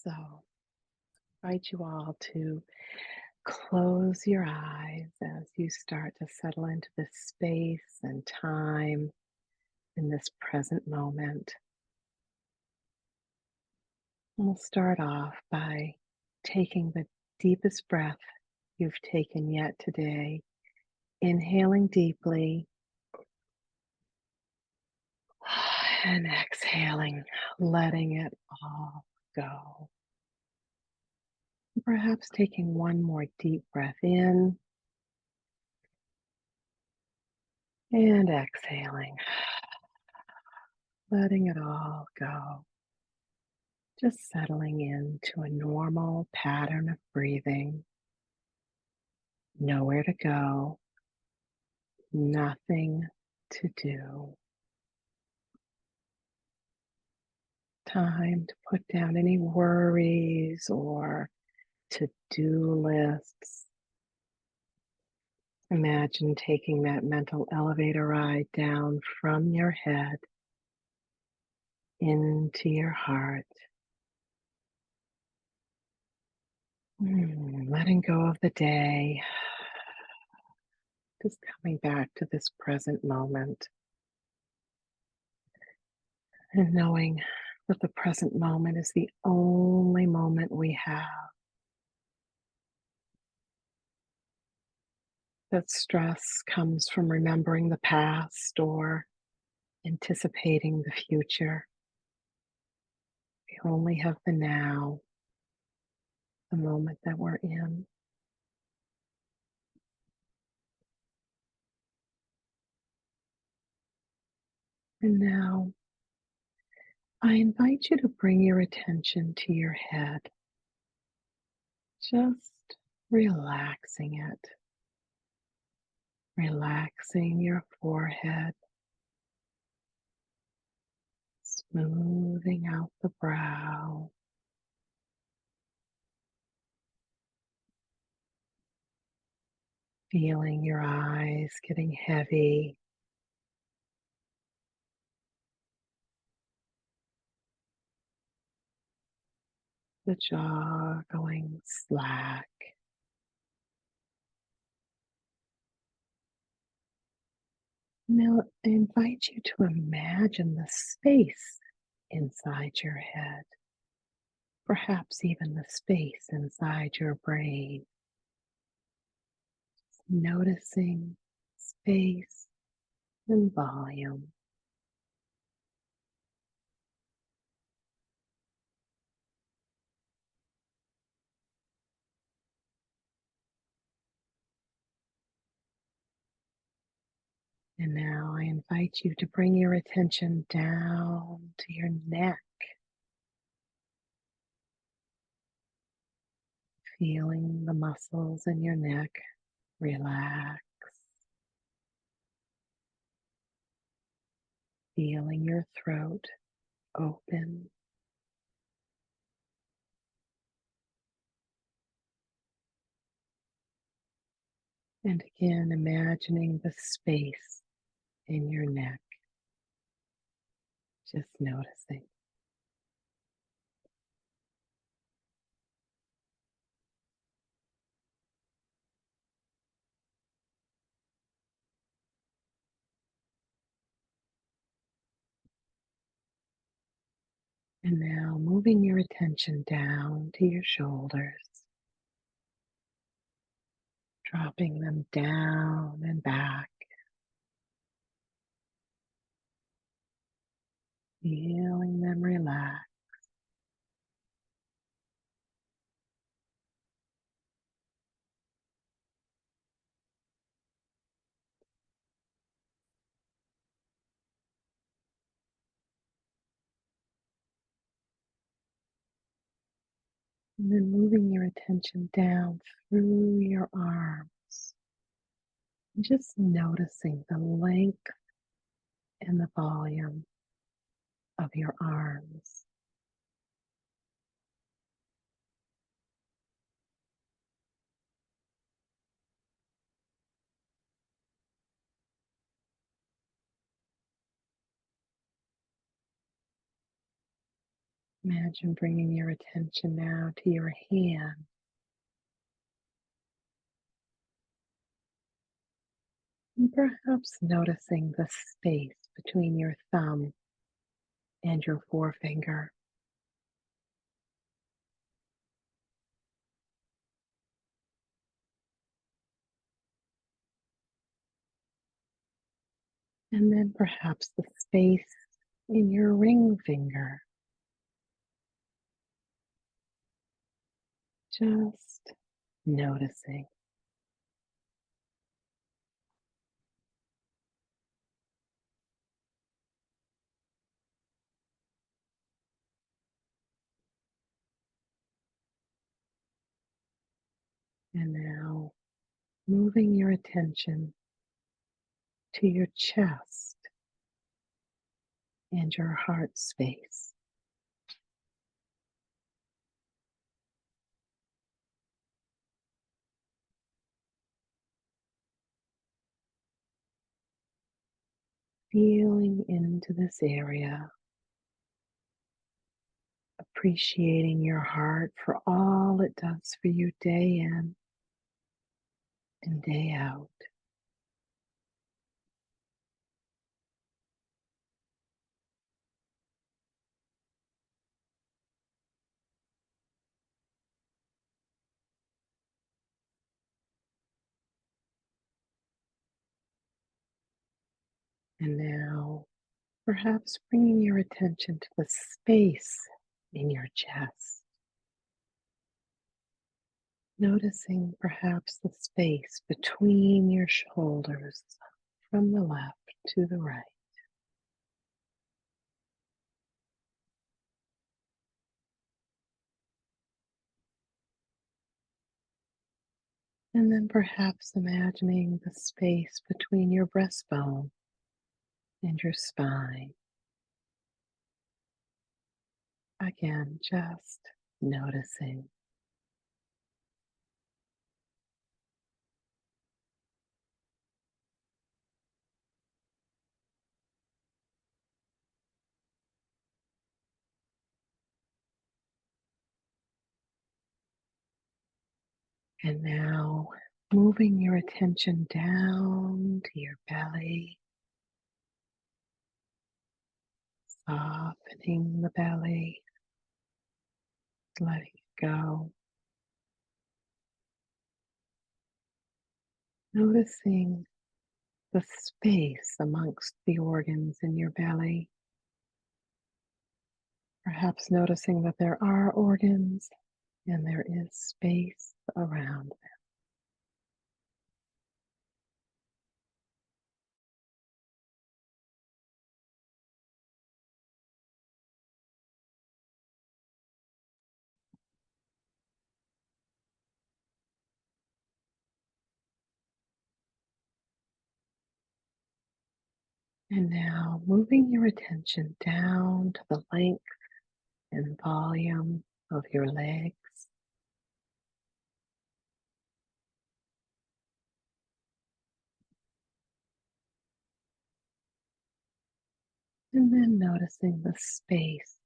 So, I invite you all to close your eyes as you start to settle into this space and time in this present moment. And we'll start off by taking the deepest breath you've taken yet today, inhaling deeply and exhaling, letting it all go. Perhaps taking one more deep breath in and exhaling, letting it all go. Just settling into a normal pattern of breathing, nowhere to go, nothing to do. Time to put down any worries or to do lists. Imagine taking that mental elevator ride down from your head into your heart. Letting go of the day, just coming back to this present moment and knowing that the present moment is the only moment we have. That stress comes from remembering the past or anticipating the future. We only have the now, the moment that we're in. And now I invite you to bring your attention to your head, just relaxing it, relaxing your forehead, smoothing out the brow. Feeling your eyes getting heavy, the jaw going slack. Now, I invite you to imagine the space inside your head, perhaps even the space inside your brain. Noticing space and volume. And now I invite you to bring your attention down to your neck, feeling the muscles in your neck relax, feeling your throat open. And again, imagining the space in your neck, just noticing. And now moving your attention down to your shoulders, dropping them down and back, feeling them relax. And then moving your attention down through your arms, and just noticing the length and the volume of your arms. Imagine bringing your attention now to your hand and perhaps noticing the space between your thumb and your forefinger. And then perhaps the space in your ring finger. Just noticing. And now moving your attention to your chest and your heart space. Feeling into this area, appreciating your heart for all it does for you day in and day out. And now, perhaps bringing your attention to the space in your chest, noticing perhaps the space between your shoulders from the left to the right. And then perhaps imagining the space between your breastbone and your spine. Again, just noticing. And now moving your attention down to your belly, softening the belly, letting it go. Noticing the space amongst the organs in your belly. Perhaps noticing that there are organs and there is space around them. And now moving your attention down to the length and volume of your legs. And then noticing the space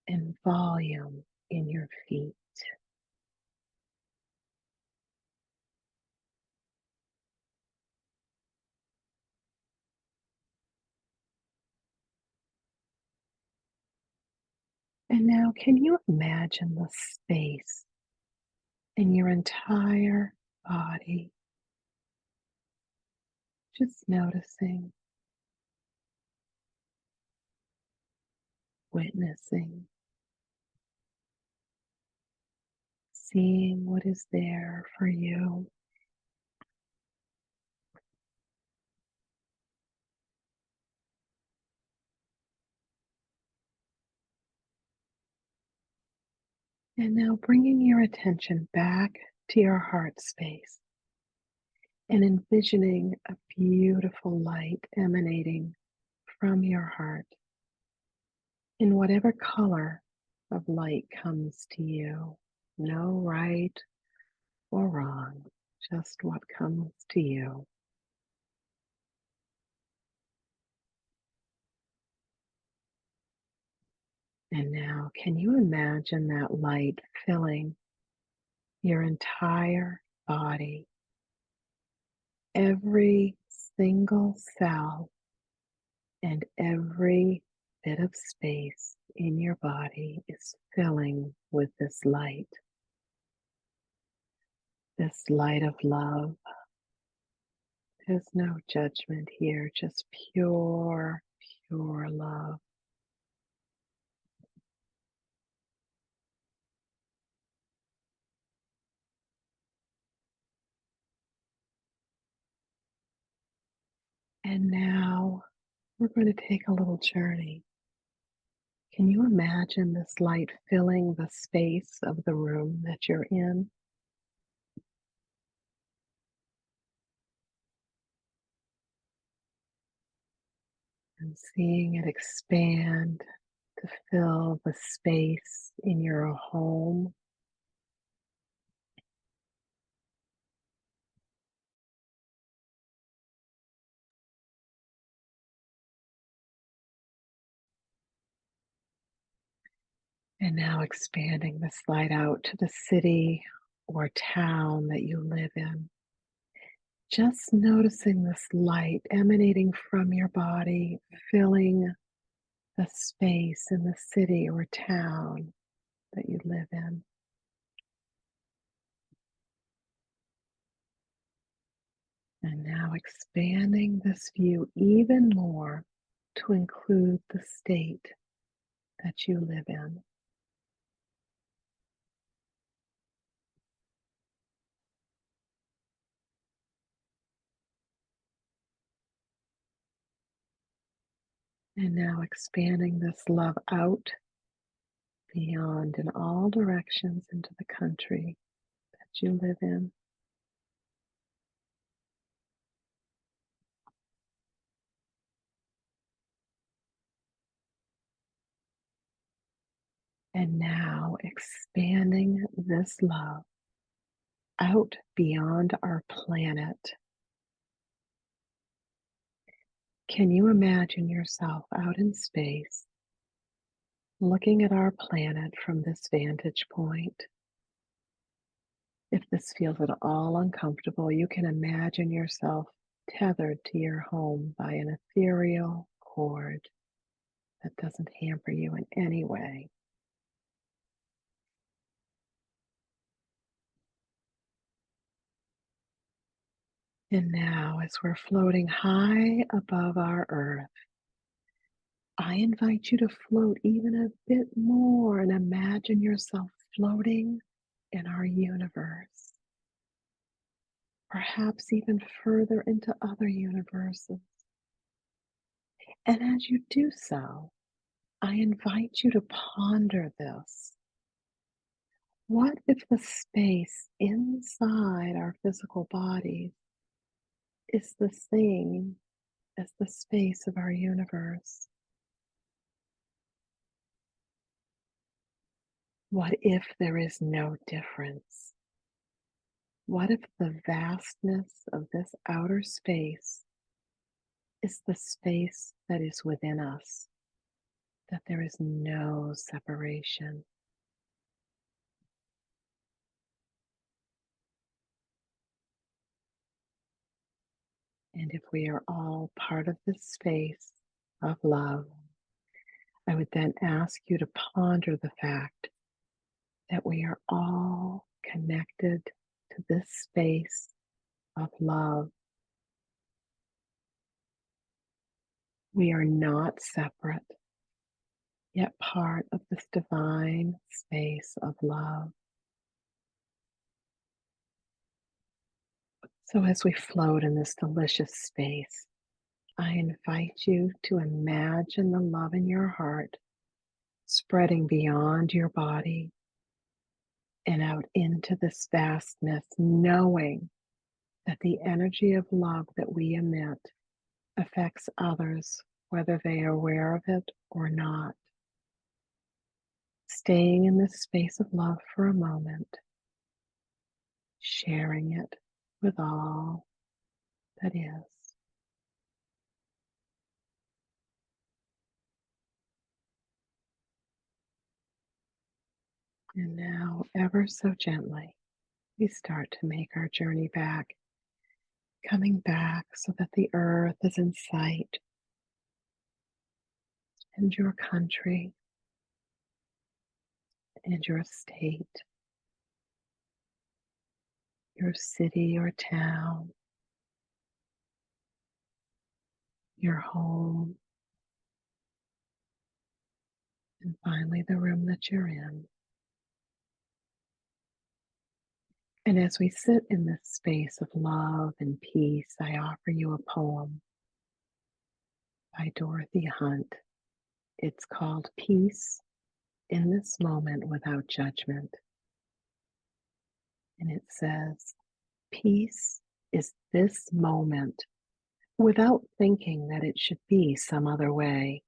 and volume in your feet. And now, can you imagine the space in your entire body? Just noticing, witnessing, seeing what is there for you. And now bringing your attention back to your heart space and envisioning a beautiful light emanating from your heart in whatever color of light comes to you. No right or wrong, just what comes to you. And now, can you imagine that light filling your entire body? Every single cell and every bit of space in your body is filling with this light of love. There's no judgment here, just pure, pure love. And now we're going to take a little journey. Can you imagine this light filling the space of the room that you're in and seeing it expand to fill the space in your home? And now expanding this light out to the city or town that you live in. Just noticing this light emanating from your body, filling the space in the city or town that you live in. And now expanding this view even more to include the state that you live in. And now expanding this love out beyond in all directions into the country that you live in. And now expanding this love out beyond our planet. Can you imagine yourself out in space, looking at our planet from this vantage point? If this feels at all uncomfortable, you can imagine yourself tethered to your home by an ethereal cord that doesn't hamper you in any way. And now, as we're floating high above our earth, I invite you to float even a bit more and imagine yourself floating in our universe, perhaps even further into other universes. And as you do so, I invite you to ponder this. What if the space inside our physical bodies is the same as the space of our universe? What if there is no difference? What if the vastness of this outer space is the space that is within us, that there is no separation? And if we are all part of this space of love, I would then ask you to ponder the fact that we are all connected to this space of love. We are not separate, yet part of this divine space of love. So, as we float in this delicious space, I invite you to imagine the love in your heart spreading beyond your body and out into this vastness, knowing that the energy of love that we emit affects others, whether they are aware of it or not. Staying in this space of love for a moment, sharing it with all that is. And now, ever so gently, we start to make our journey back, coming back so that the earth is in sight and your country and your state, your city or town, your home, and finally the room that you're in. And as we sit in this space of love and peace, I offer you a poem by Dorothy Hunt. It's called Peace in This Moment Without Judgment. And it says, peace is this moment without thinking that it should be some other way,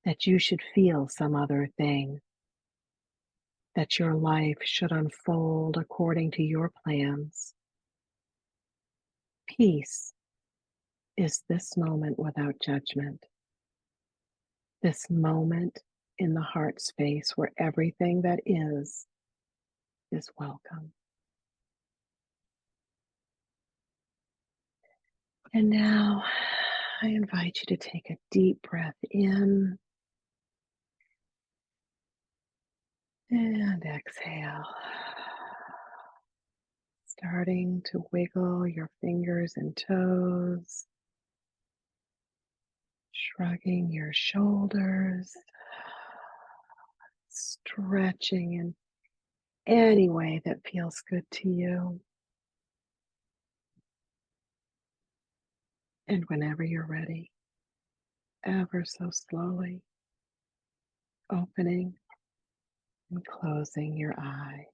that you should feel some other thing, that your life should unfold according to your plans. Peace is this moment without judgment, this moment in the heart space where everything that is welcome. And now I invite you to take a deep breath in and exhale, starting to wiggle your fingers and toes, shrugging your shoulders, stretching in any way that feels good to you. And whenever you're ready, ever so slowly, opening and closing your eyes.